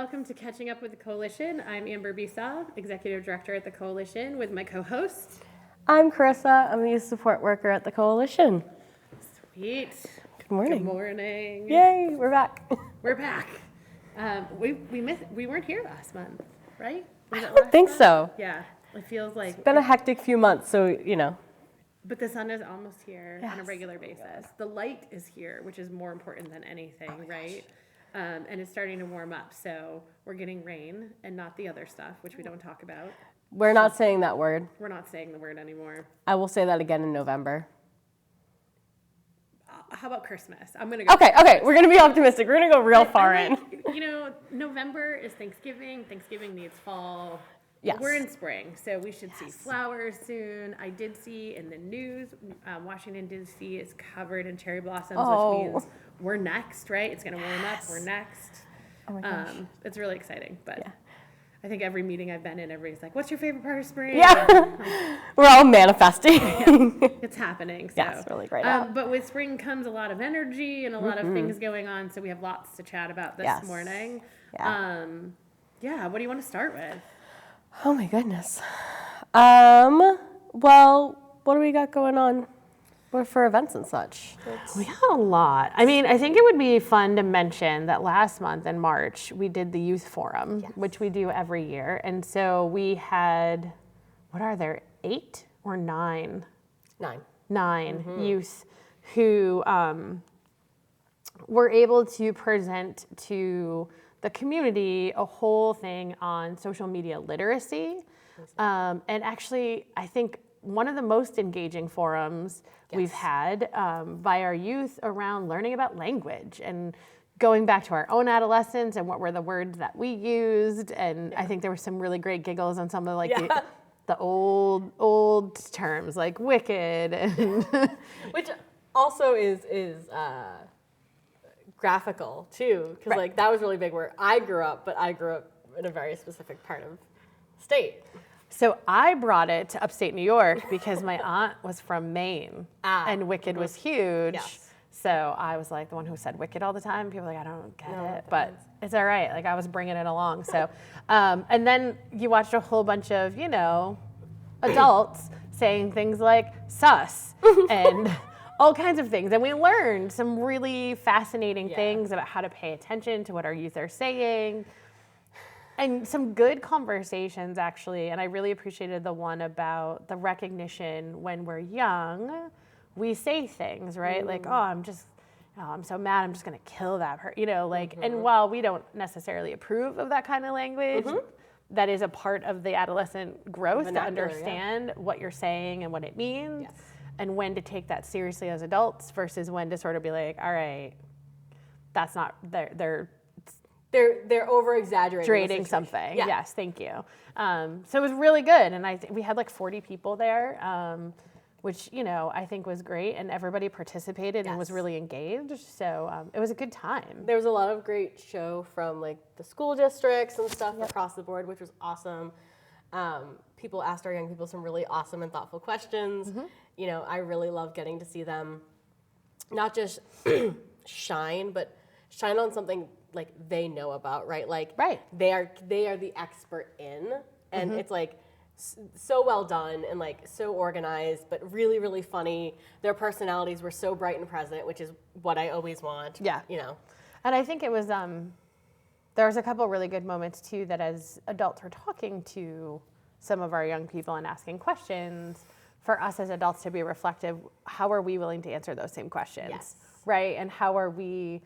welcome to Catching Up with the Coalition. I'm Amber Bisa, Executive Director at the Coalition, with my co-host. I'm Carissa. I'm the youth support worker at the Coalition. Sweet. Good morning. Good morning. Yay, we're back. We're back. We weren't here last month, right? I don't think so. Yeah, it feels like It's been a hectic few months, so, But the sun is almost here on a Yes. regular basis. The light is here, which is more important than anything, right? And it's starting to warm up, so we're getting rain and not the other stuff, which we don't talk about. We're not saying that word. We're not saying the word anymore. I will say that again in November. How about Christmas? I'm gonna go. Okay, we're gonna be optimistic. We're gonna go real far in. November is Thanksgiving. Thanksgiving needs fall. Yes. We're in spring, so we should see flowers soon. I did see in the news, Washington, D.C. is covered in cherry blossoms, Oh. which means we're next, right? It's going to warm up. We're next. Oh my gosh. It's really exciting, but Yeah. I think every meeting I've been in, everybody's like, what's your favorite part of spring? Yeah, we're all manifesting. It's happening. So. Yeah, it's really great out. But with spring comes a lot of energy and a lot of things going on, so we have lots to chat about this Yes. morning. Yeah. What do you want to start with? Oh my goodness. Well, what do we got going on for events and such? We had a lot. I mean, I think it would be fun to mention that last month in March, we did the youth forum, which we do every year. And so we had, 8 or 9? 9. 9 youth who were able to present to the community a whole thing on social media literacy. And actually, I think one of the most engaging forums we've had by our youth around learning about language and going back to our own adolescence and what were the words that we used. And I think there were some really great giggles on some of the old terms like wicked and Which also is graphical too, because Right. that was really big where I grew up, but I grew up in a very specific part of state. So I brought it to upstate New York because my aunt was from Maine and wicked was huge. Yes. So I was like the one who said wicked all the time. People were like, I don't get No, it, but it's all right. Like I was bringing it along. So, and then you watched a whole bunch of, adults saying things like sus and all kinds of things. And we learned some really fascinating things about how to pay attention to what our youth are saying. And some good conversations, actually. And I really appreciated the one about the recognition when we're young, we say things, right? Like, I'm so mad, I'm just going to kill that person. And while we don't necessarily approve of that kind of language, that is a part of the adolescent growth to understand what you're saying and what it means. Yes. And when to take that seriously as adults versus when to sort of be like, all right, that's not, They're over exaggerating something. Yeah. Yes, thank you. So it was really good, and we had like 40 people there, which I think was great, and everybody participated and was really engaged. So it was a good time. There was a lot of great show from the school districts and stuff across the board, which was awesome. People asked our young people some really awesome and thoughtful questions. I really love getting to see them not just shine, but shine on something they know about, right? Right. They are the expert in, and it's so well done and so organized, but really, really funny. Their personalities were so bright and present, which is what I always want. Yeah. And I think it was, there was a couple really good moments too that as adults were talking to some of our young people and asking questions, for us as adults to be reflective, how are we willing to answer those same questions? Yes. Right? And how are we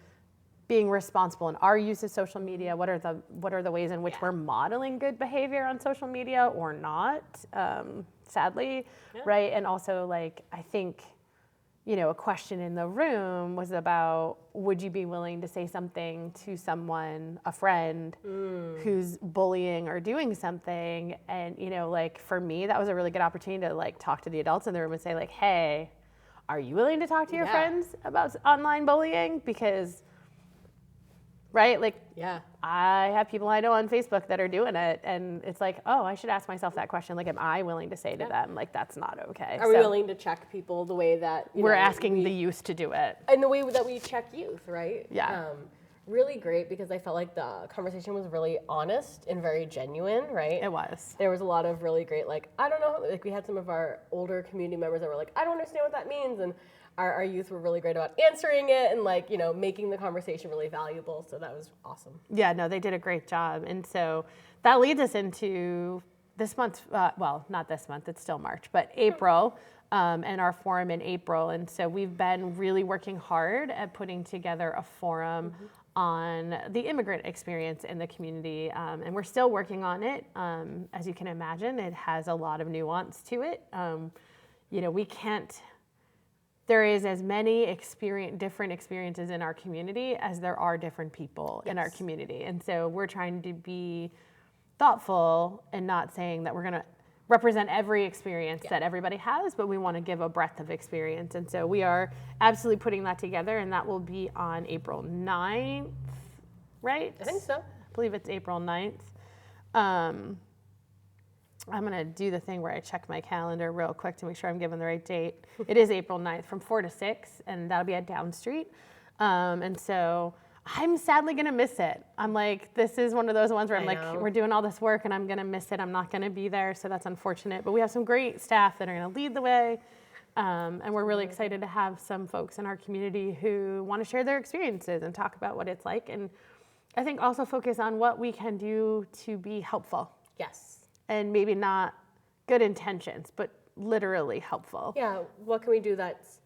being responsible in our use of social media? What are the ways in which we're modeling good behavior on social media or not, sadly, right? And also I think, a question in the room was about, would you be willing to say something to someone, a friend, who's bullying or doing something? And, for me, that was a really good opportunity to talk to the adults in the room and say hey, are you willing to talk to your friends about online bullying? Because right? I have people I know on Facebook that are doing it, and it's I should ask myself that question. Am I willing to say to them, that's not okay? Are we willing to check people the way that we're asking the youth to do it? And the way that we check youth, right? Yeah. really great because I felt like the conversation was really honest and very genuine, right? It was. There was a lot of really great, like, I don't know, like we had some of our older community members that were like, I don't understand what that means. And our youth were really great about answering it and like, making the conversation really valuable. So that was awesome. Yeah, no, they did a great job. And so that leads us into this month, well, not this month, it's still March, but April, and our forum in April. And so we've been really working hard at putting together a forum on the immigrant experience in the community. And we're still working on it. As you can imagine, it has a lot of nuance to it. We can't, there is as many different experiences in our community as there are different people in our community. And so we're trying to be thoughtful and not saying that we're going to represent every experience that everybody has, but we want to give a breadth of experience. And so we are absolutely putting that together, and that will be on April 9th, right? I think so. I believe it's April 9th. I'm going to do the thing where I check my calendar real quick to make sure I'm giving the right date. It is April 9th from 4 to 6, and that'll be at Down Street. And so I'm sadly going to miss it. I'm like, this is one of those ones where I'm like, we're doing all this work and I'm going to miss it. I'm not going to be there, so that's unfortunate. But we have some great staff that are going to lead the way. And we're really excited to have some folks in our community who want to share their experiences and talk about what it's like. And I think also focus on what we can do to be helpful. Yes. And maybe not good intentions, but literally helpful. Yeah, what can we do that's,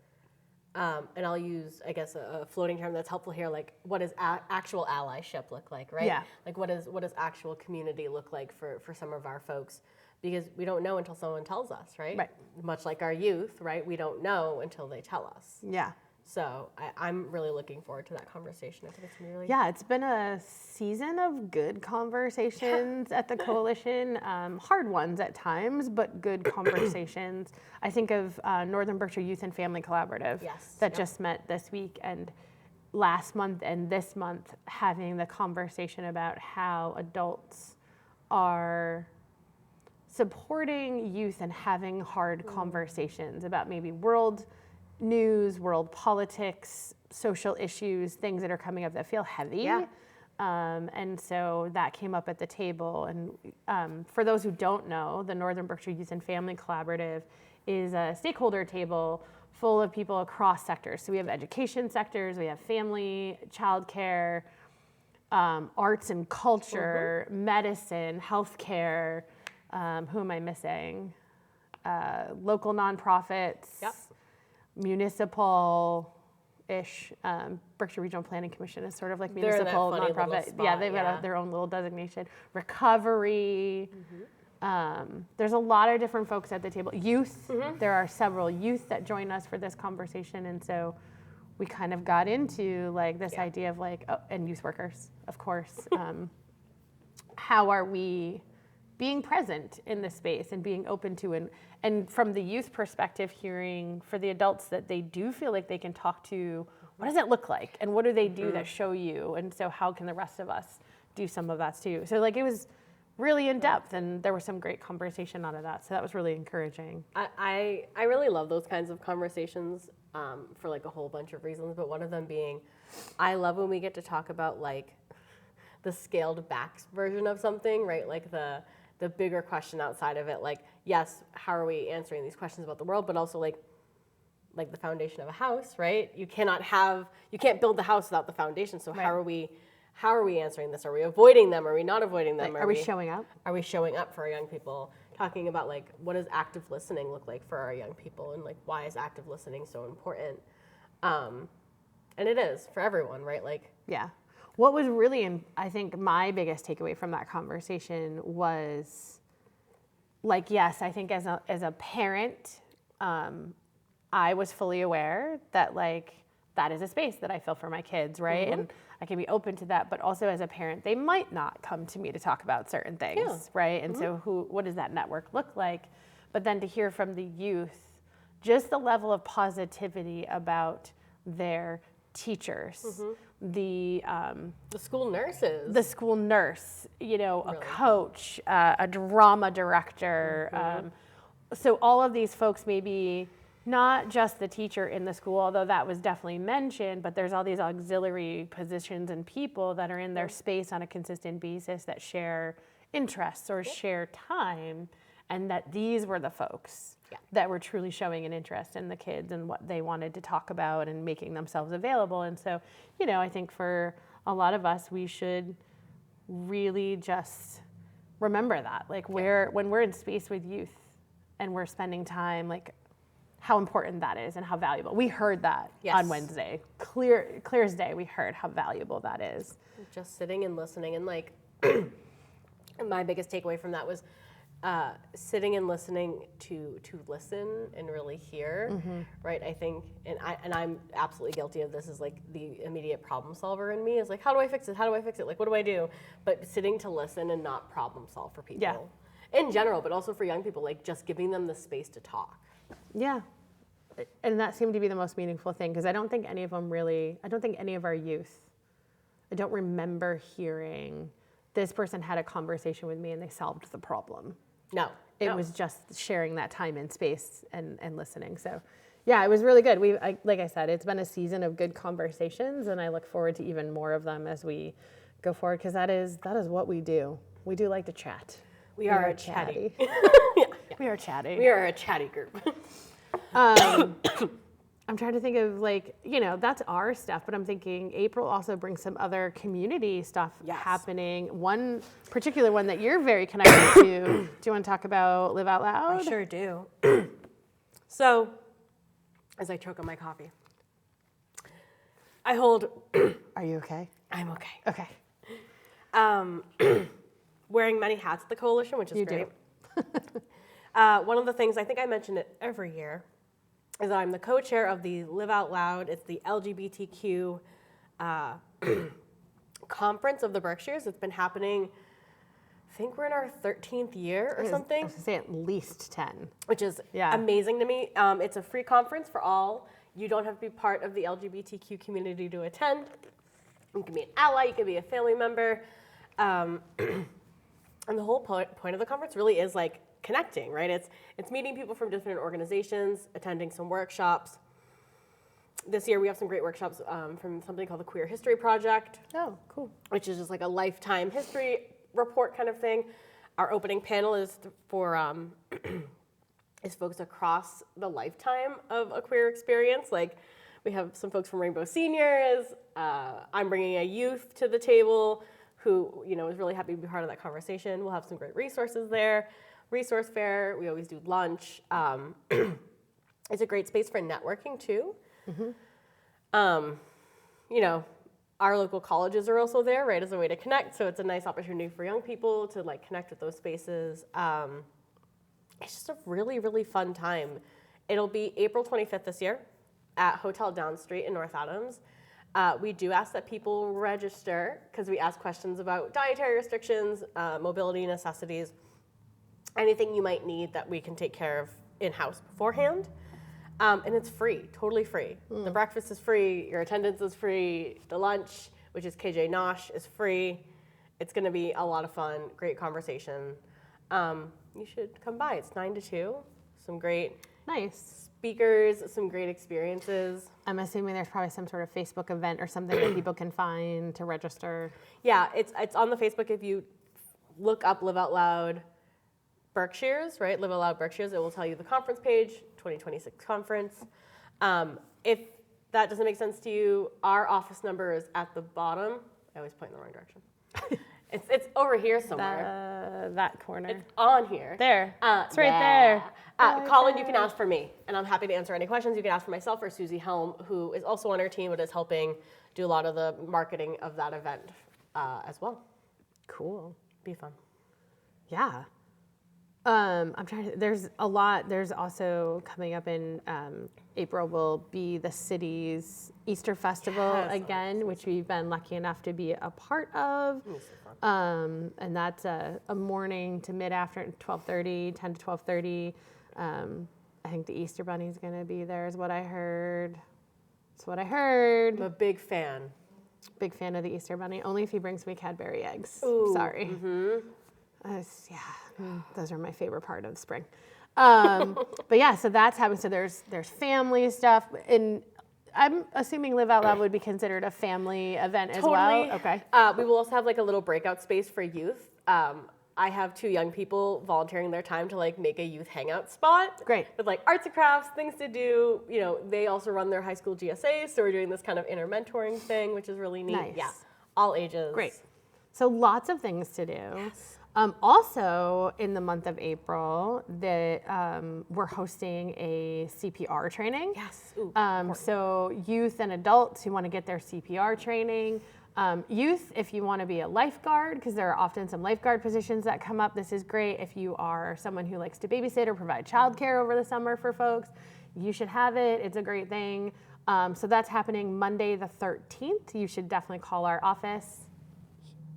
and I'll use, I guess, a floating term that's helpful here, like what does actual allyship look like, right? Yeah. Like what does actual community look like for some of our folks? Because we don't know until someone tells us, right? Right. Much like our youth, right? We don't know until they tell us. Yeah. So I'm really looking forward to that conversation. I think it's gonna be really Yeah, it's been a season of good conversations at the coalition, hard ones at times, but good conversations. I think of Northern Berkshire Youth and Family Collaborative that just met this week, and last month and this month having the conversation about how adults are supporting youth and having hard conversations about maybe world news, world politics, social issues, things that are coming up that feel heavy. Yeah. And so that came up at the table. And for those who don't know, the Northern Berkshire Youth and Family Collaborative is a stakeholder table full of people across sectors. So we have education sectors, we have family, childcare, arts and culture, medicine, healthcare. Who am I missing? Local nonprofits. Yep. Municipal-ish. Berkshire Regional Planning Commission is sort of like They're in that municipal funny little nonprofit. spot, Yeah, they've got their own little designation. Recovery. There's a lot of different folks at the table. Youth. There are several youth that join us for this conversation, and so we kind of got into like this idea of like, and youth workers, of course. How are we being present in this space and being open to and from the youth perspective, hearing for the adults that they do feel like they can talk to, what does it look like? And what do they do that show you? And so how can the rest of us do some of that too? So like it was really in depth, and there was some great conversation out of that. So that was really encouraging. I really love those kinds of conversations for like a whole bunch of reasons, but one of them being, I love when we get to talk about like the scaled back version of something, right? Like the bigger question outside of it, like, yes, how are we answering these questions about the world, but also like the foundation of a house, right? You can't build the house without the foundation. So how are we answering this? Are we avoiding them? Are we not avoiding them? Like, are we showing up? Are we showing up for our young people? Talking about like, what does active listening look like for our young people? And like, why is active listening so important? And it is for everyone, right? Like, yeah. What was really, I think, my biggest takeaway from that conversation was, like, yes, I think as a parent, I was fully aware that, like, that is a space that I feel for my kids, right? And I can be open to that, but also as a parent, they might not come to me to talk about certain things, right? And so what does that network look like? But then to hear from the youth, just the level of positivity about their teachers, the school nurses, the school nurse, a coach, a drama director. So all of these folks maybe not just the teacher in the school, although that was definitely mentioned, but there's all these auxiliary positions and people that are in their space on a consistent basis that share interests or share time, and that these were the folks that were truly showing an interest in the kids and what they wanted to talk about and making themselves available. And so, you know, I think for a lot of us, we should really just remember that, like when we're in space with youth and we're spending time, like how important that is and how valuable. We heard that on Wednesday. Clear as day, we heard how valuable that is. Just sitting and listening, and like my biggest takeaway from that was sitting and listening to listen and really hear, right? I think, and I'm absolutely guilty of this, is like the immediate problem solver in me is like, how do I fix it? How do I fix it? Like, what do I do? But sitting to listen and not problem solve for people in general, but also for young people, like just giving them the space to talk. Yeah. And that seemed to be the most meaningful thing, because I don't think any of our youth, I don't remember hearing this person had a conversation with me and they solved the problem. No. It was just sharing that time and space and listening. So yeah, it was really good. Like I said, it's been a season of good conversations, and I look forward to even more of them as we go forward, because that is what we do. We do like to chat. We are chatty. We are chatty. We are a chatty group. I'm trying to think of, like, you know, that's our stuff, but I'm thinking April also brings some other community stuff happening. One particular one that you're very connected to. Do you want to talk about Live Out Loud? I sure do. So, as I choke on my coffee, I hold. Are you okay? I'm okay. Okay. Wearing many hats at the coalition, which is great. One of the things, I think I mention it every year, is that I'm the co-chair of the Live Out Loud. It's the LGBTQ conference of the Berkshires. It's been happening, I think we're in our 13th year or something. I was going to say at least 10. Which is amazing to me. It's a free conference for all. You don't have to be part of the LGBTQ community to attend. You can be an ally, you can be a family member. And the whole point of the conference really is like connecting, right? It's meeting people from different organizations, attending some workshops. This year we have some great workshops from something called the Queer History Project. Oh, cool. Which is just like a lifetime history report kind of thing. Our opening panel is for is folks across the lifetime of a queer experience. Like, we have some folks from Rainbow Seniors. I'm bringing a youth to the table who, you know, is really happy to be part of that conversation. We'll have some great resources there. Resource fair, we always do lunch. It's a great space for networking too. You know, our local colleges are also there, right, as a way to connect. So it's a nice opportunity for young people to like connect with those spaces. It's just a really, really fun time. It'll be April 25th this year at Hotel Downstreet in North Adams. We do ask that people register because we ask questions about dietary restrictions, mobility necessities, anything you might need that we can take care of in-house beforehand. And it's free, totally free. The breakfast is free, your attendance is free, the lunch, which is KJ Nosh, is free. It's gonna be a lot of fun, great conversation. You should come by, it's 9 to 2. Some great speakers, some great experiences. I'm assuming there's probably some sort of Facebook event or something that people can find to register. Yeah, it's on the Facebook. If you look up Live Out Loud Berkshires, right? Live Out Loud Berkshires, it will tell you the conference page, 2026 conference. If that doesn't make sense to you, our office number is at the bottom. I always point in the wrong direction. It's over here somewhere. That corner. It's on here. There. It's right there. Colin, you can ask for me, and I'm happy to answer any questions. You can ask for myself or Susie Helm, who is also on our team but is helping do a lot of the marketing of that event as well. Cool. Be fun. Yeah. I'm trying to, there's a lot. There's also coming up in April will be the city's Easter Festival again, which we've been lucky enough to be a part of. And that's a morning to mid-afternoon, 12:30, 10 to 12:30. I think the Easter Bunny's going to be there is what I heard. That's what I heard. I'm a big fan. Big fan of the Easter Bunny, only if he brings me Cadbury eggs. Ooh, Sorry. Those are my favorite part of spring. But yeah, so that's happening. So there's family stuff, and I'm assuming Live Out Loud would be considered a family event as well. Okay. We will also have like a little breakout space for youth. I have 2 young people volunteering their time to like make a youth hangout spot. Great. With like arts and crafts, things to do. You know, they also run their high school GSA, so we're doing this kind of inner mentoring thing, which is really neat. Nice. Yeah, all ages. Great. So lots of things to do. Yes. Also, in the month of April, we're hosting a CPR training. Yes. Ooh, so youth and adults who want to get their CPR training. Youth, if you want to be a lifeguard, because there are often some lifeguard positions that come up, this is great. If you are someone who likes to babysit or provide childcare over the summer for folks, you should have it. It's a great thing. So that's happening Monday the 13th. You should definitely call our office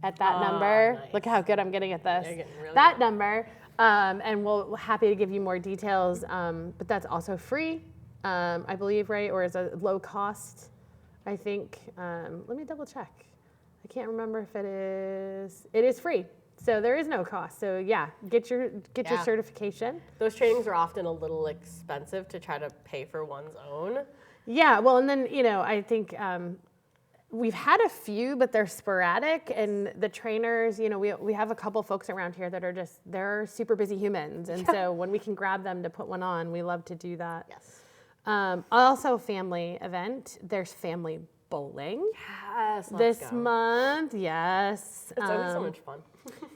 at that number. Nice. Look how good I'm getting at this. You're getting really that good. number. And we're happy to give you more details. But that's also free, I believe, right? Or is a low cost, I think. Let me double check. I can't remember if it is. It is free. So there is no cost. So yeah, get your certification. Those trainings are often a little expensive to try to pay for one's own. Yeah, well, and then, I think we've had a few, but they're sporadic. And the trainers, we have a couple folks around here that are they're super busy humans. And so when we can grab them to put one on, we love to do that. Yes. Also, family event. There's family bowling. Yes, This month. Yes. It's always so much fun.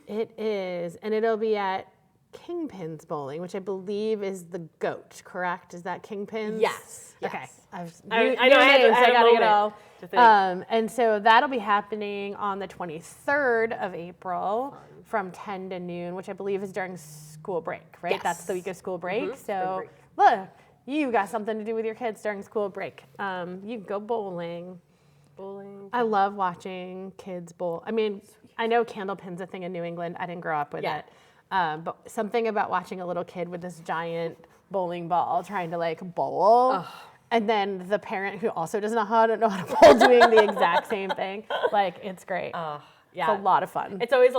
It is. And it'll be at Kingpins Bowling, which I believe is the GOAT, correct? Is that Kingpins? Yes. Okay. I know. I gotta get it all. Think. And so that'll be happening on the 23rd of April from 10 to noon, which I believe is during school break, right? Yes. That's the week of school break. Mm-hmm. So look, you got something to do with your kids during school break. You can go bowling. I love watching kids bowl. I mean, I know Candlepin's a thing in New England. I didn't grow up with it. But something about watching a little kid with this giant bowling ball trying to like bowl. Ugh. And then the parent who also doesn't know how to bowl doing the exact same thing. Like, it's great. Yeah. It's a lot of fun. It's always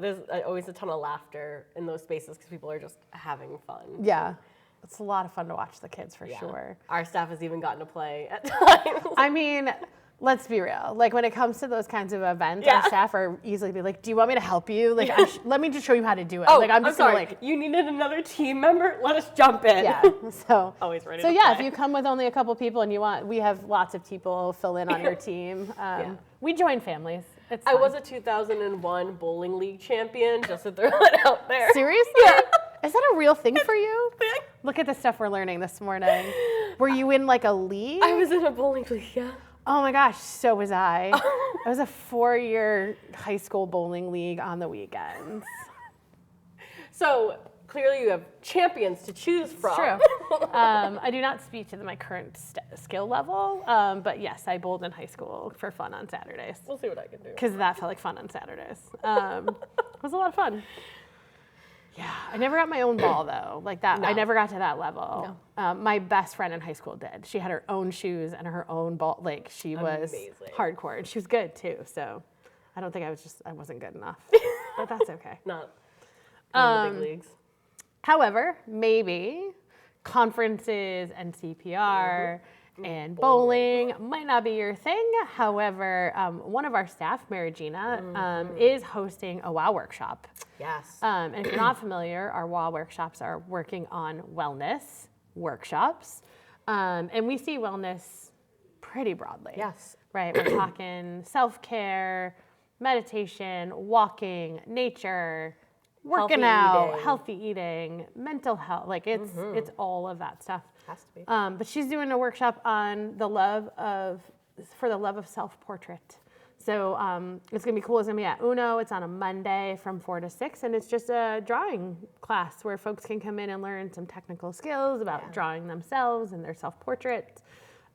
there's always a ton of laughter in those spaces because people are just having fun. Yeah. It's a lot of fun to watch the kids for sure. Our staff has even gotten to play at times. I mean, let's be real. Like when it comes to those kinds of events, our staff are easily be like, "Do you want me to help you? Like, let me just show you how to do it." Oh, like I'm just sorry. gonna You needed another team member? Let us jump in. Yeah. So always ready. So to yeah, play. if you come with only a couple people and we have lots of people fill in on your team. We join families. It's I fun. was a 2001 bowling league champion. Just to throw it out there. Seriously? Yeah. Is that a real thing for you? Look at the stuff we're learning this morning. Were you in like a league? I was in a bowling league. Yeah. Oh my gosh, so was I. I was a 4-year high school bowling league on the weekends. So clearly you have champions to choose from. True. I do not speak to my current skill level, but yes, I bowled in high school for fun on Saturdays. We'll see what I can do. Because that felt like fun on Saturdays. It was a lot of fun. Yeah, I never got my own ball though, like that. No. I never got to that level. No. My best friend in high school did. She had her own shoes and her own ball. Like she was hardcore, and she was good too. So I don't think I wasn't good enough, but that's okay. Not the big leagues. However, maybe conferences and CPR and bowling might not be your thing. However, one of our staff, Mary Gina, is hosting a WOW workshop. Yes. And if you're not familiar, our WOW workshops are working on wellness workshops. And we see wellness pretty broadly. Yes. Right? We're talking self-care, meditation, walking, nature, working out, healthy eating, mental health. Like it's all of that stuff. Has to be. But she's doing a workshop on for the love of self-portrait. So it's gonna be cool. It's gonna be at Uno. It's on a Monday from 4 to 6, and it's just a drawing class where folks can come in and learn some technical skills about drawing themselves and their self-portrait.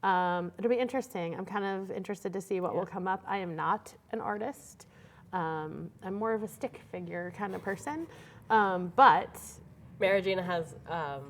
It'll be interesting. I'm kind of interested to see what will come up. I am not an artist. I'm more of a stick figure kind of person, but Mary Gina has a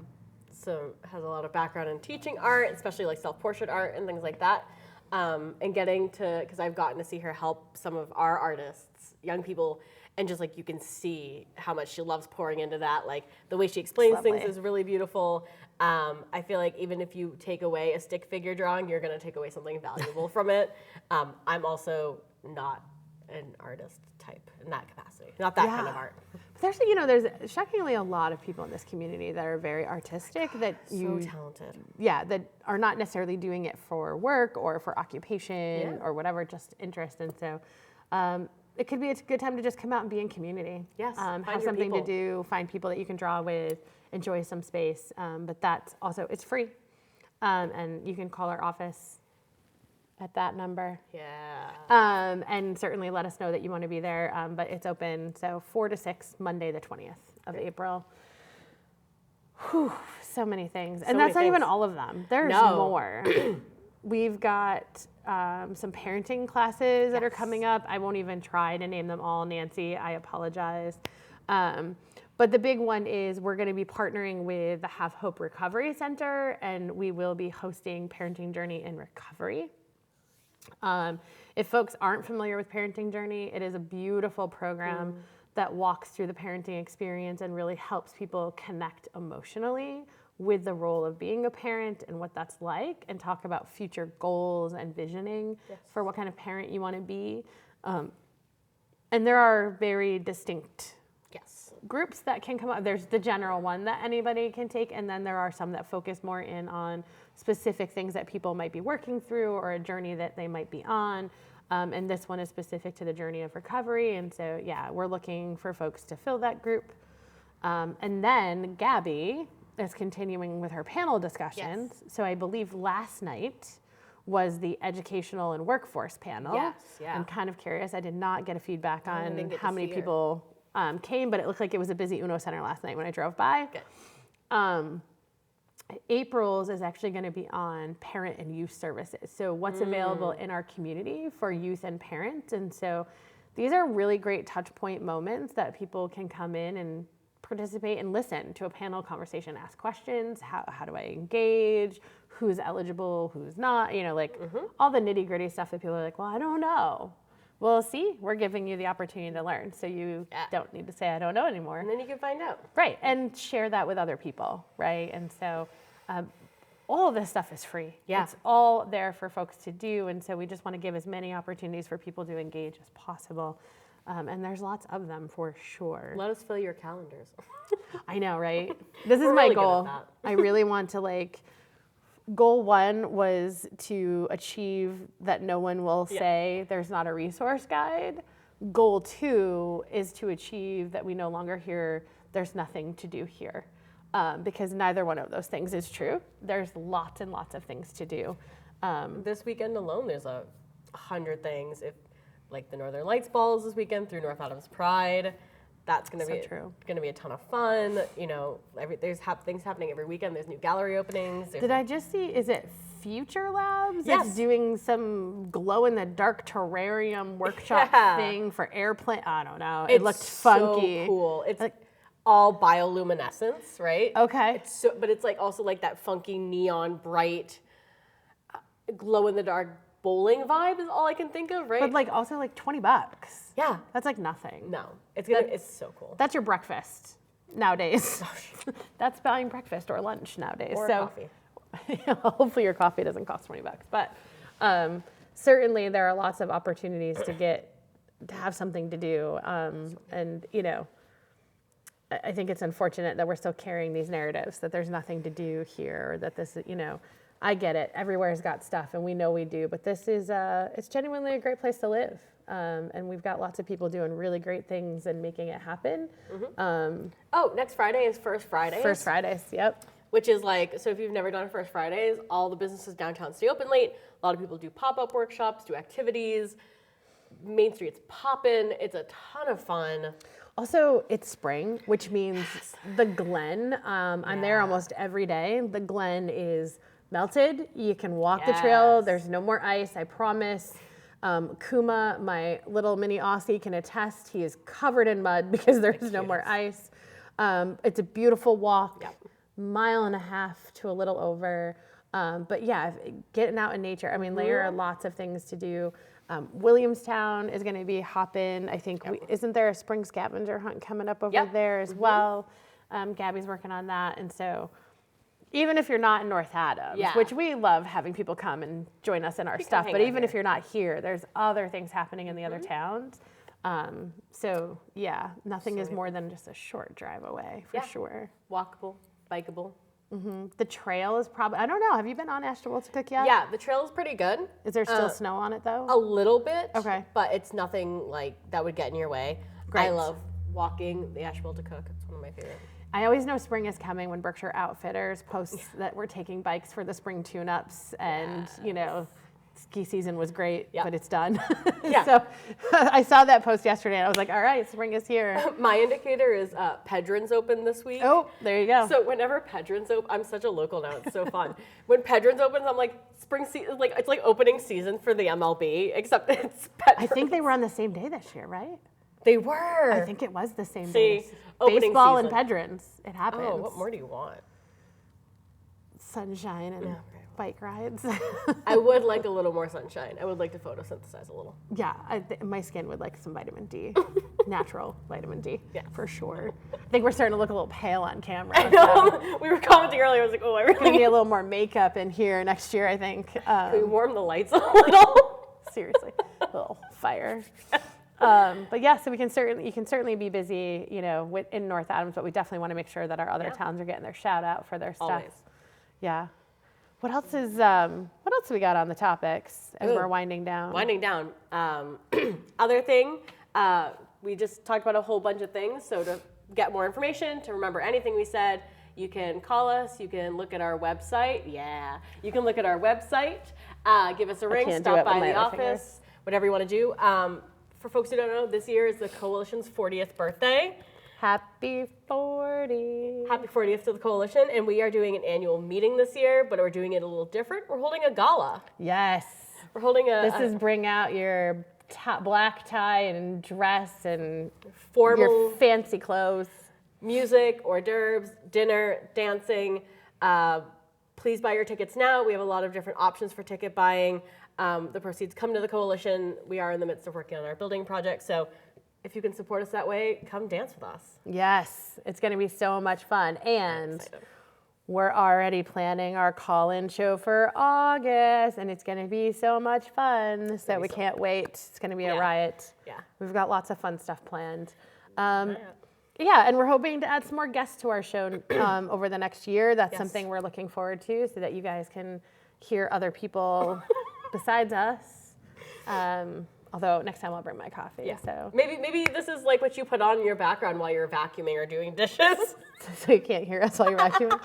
lot of background in teaching art, especially like self-portrait art and things like that. and getting to, because I've gotten to see her help some of our artists, young people, and just like you can see how much she loves pouring into that. Like the way she explains things Lovely. is really beautiful. I feel like even if you take away a stick figure drawing, you're going to take away something valuable from it. I'm also not an artist type in that capacity, not that kind of Yeah. art. But there's shockingly a lot of people in this community that are very artistic that So talented. that are not necessarily doing it for work or for occupation Yeah. or whatever, just interest. And so it could be a good time to just come out and be in community. Yes, find have your something to people. do, find people that you can draw with, enjoy some space. But that's also, it's free. And you can call our office at that number. Yeah. And certainly let us know that you want to be there. But it's open, so 4 to 6, Monday the 20th of April. Whew, so many things. And many that's not even things. all of them. There's No. more. We've got some parenting classes that are coming up. I won't even try to name them all, Nancy. I apologize. But the big one is we're going to be partnering with the Have Hope Recovery Center, and we will be hosting Parenting Journey in Recovery. If folks aren't familiar with Parenting Journey, it is a beautiful program that walks through the parenting experience and really helps people connect emotionally with the role of being a parent and what that's like, and talk about future goals and visioning for what kind of parent you want to be. And there are very distinct Yes. groups that can come up. There's the general one that anybody can take, and then there are some that focus more in on specific things that people might be working through or a journey that they might be on. And this one is specific to the journey of recovery. And so, yeah, we're looking for folks to fill that group. And then Gabby is continuing with her panel discussions. So I believe last night was the educational and workforce panel. Yes, yeah. I'm kind of curious. I did not get a feedback on didn't get how to many see her. people came, but it looked like it was a busy UNO Center last night when I drove by. Good. April's is actually going to be on parent and youth services. So what's available in our community for youth and parents. And so these are really great touch point moments that people can come in and participate and listen to a panel conversation, ask questions. How do I engage? Who's eligible? Who's not? All the nitty gritty stuff that people are like, well, I don't know. Well, see, we're giving you the opportunity to learn. So you don't need to say, I don't know anymore. And then you can find out. Right, and share that with other people, right? And so all of this stuff is free. Yeah. It's all there for folks to do, and so we just want to give as many opportunities for people to engage as possible. And there's lots of them for sure. Let us fill your calendars. I know, right? This is We're my really good at goal. that. I really want to goal 1 was to achieve that no one will say there's not a resource guide. Goal 2 is to achieve that we no longer hear there's nothing to do here, because neither one of those things is true. There's lots and lots of things to do. This weekend alone, there's 100 things. If like the Northern Lights balls this weekend through North Adams Pride, that's going to So be true. going to be a ton of fun. There's things happening every weekend. There's new gallery openings. Did I just see, is it Future Labs? Yes. It's doing some glow in the dark terrarium workshop Yeah. thing for airplane. I don't know. It looked so funky. cool. It's all bioluminescence, right? Okay. But it's also that funky neon bright glow in the dark bowling vibe is all I can think of, right? But also $20. yeah. That's nothing. No. It's so cool. That's your breakfast nowadays. That's buying breakfast or lunch nowadays. Or so coffee. hopefully your coffee doesn't cost $20. But certainly there are lots of opportunities to have something to do. And I think it's unfortunate that we're still carrying these narratives that there's nothing to do here, or that this is, I get it. Everywhere's got stuff, and we know we do. But this is, it's genuinely a great place to live. And we've got lots of people doing really great things and making it happen. Next Friday is First Fridays. First Fridays, yep. Which is so if you've never done First Fridays, all the businesses downtown stay open late. A lot of people do pop-up workshops, do activities. Main Street's poppin'. It's a ton of fun. Also, it's spring, which means the Glen, I'm there almost every day. The Glen is melted. You can walk the trail. Yes. There's no more ice, I promise. Kuma, my little mini Aussie, can attest. He is covered in mud because there's no more ice. It's a beautiful walk, 1.5 miles to a little over. But yeah, getting out in nature. I mean, there are lots of things to do. Williamstown is going to be hopping. I think, isn't there a spring scavenger hunt coming up over there as well? Gabby's working on that. And so even if you're not in North Adams, which we love having people come and join us in our stuff, but even if you're not here, there's other things happening in the other towns. So yeah, nothing is more than just a short drive away for sure. Walkable, bikeable. The trail is probably, I don't know, have you been on Ashtabultokuk yet? Yeah, the trail is pretty good. Is there still snow on it though? A little bit. Okay. But it's nothing like that would get in your way. Great. I love walking the Ashtabultokuk. It's one of my favorite. I always know spring is coming when Berkshire Outfitters posts that we're taking bikes for the spring tune-ups, and you know, ski season was great, but it's done. So I saw that post yesterday and I was like, all right, spring is here. My indicator is Pedron's open this week. Oh, there you go. So whenever Pedron's open, I'm such a local now, it's so fun. When Pedron's opens, I'm like, spring season, like it's like opening season for the MLB, except it's Pedron's. I think they were on the same day this year, right? They were. I think it was the same day. Opening Baseball season. and Pedrons. It happens. Oh, what more do you want? Sunshine and bike rides. I would like a little more sunshine. I would like to photosynthesize a little. Yeah, my skin would like some vitamin D, natural vitamin D, for sure. I think we're starting to look a little pale on camera. I know. We were commenting earlier. I was like, oh, I really Gonna need a little more makeup in here next year, I think. Can we warm the lights a little? Seriously, a little fire. But yeah, so you can certainly be busy, you know, in North Adams, but we definitely want to make sure that our other towns are getting their shout out for their stuff. Always. Yeah. What else do we got on the topics as we're winding down? Winding down. Other thing, we just talked about a whole bunch of things. So to get more information, to remember anything we said, you can call us. You can look at our website. Yeah. You can look at our website. Give us a ring. Stop by the office. Whatever you want to do. For folks who don't know, this year is the Coalition's 40th birthday. Happy 40. Happy 40th to the Coalition. And we are doing an annual meeting this year, but we're doing it a little different. We're holding a gala. Yes. We're holding This is bring out your black tie and dress and formal, your fancy clothes. Music, hors d'oeuvres, dinner, dancing. Please buy your tickets now. We have a lot of different options for ticket buying. The proceeds come to the Coalition. We are in the midst of working on our building project. So if you can support us that way, come dance with us. Yes, it's going to be so much fun. And we're already planning our call-in show for August, and it's going to be so much fun. So we can't wait. It's going to be a riot. Yeah. We've got lots of fun stuff planned. Yeah, and we're hoping to add some more guests to our show over the next year. That's something we're looking forward to, so that you guys can hear other people besides us. Although next time I'll bring my coffee. Yeah. So maybe this is like what you put on in your background while you're vacuuming or doing dishes. So you can't hear us while you're vacuuming.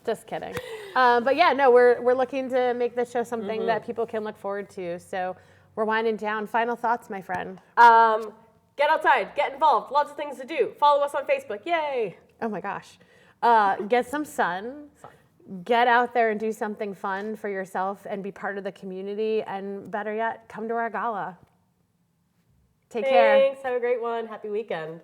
Just kidding. But yeah, no, we're looking to make this show something that people can look forward to. So we're winding down. Final thoughts, my friend. Get outside, get involved, lots of things to do. Follow us on Facebook, yay. Oh my gosh. Get some sun. Get out there and do something fun for yourself and be part of the community. And better yet, come to our gala. Take care. Thanks, have a great one. Happy weekend.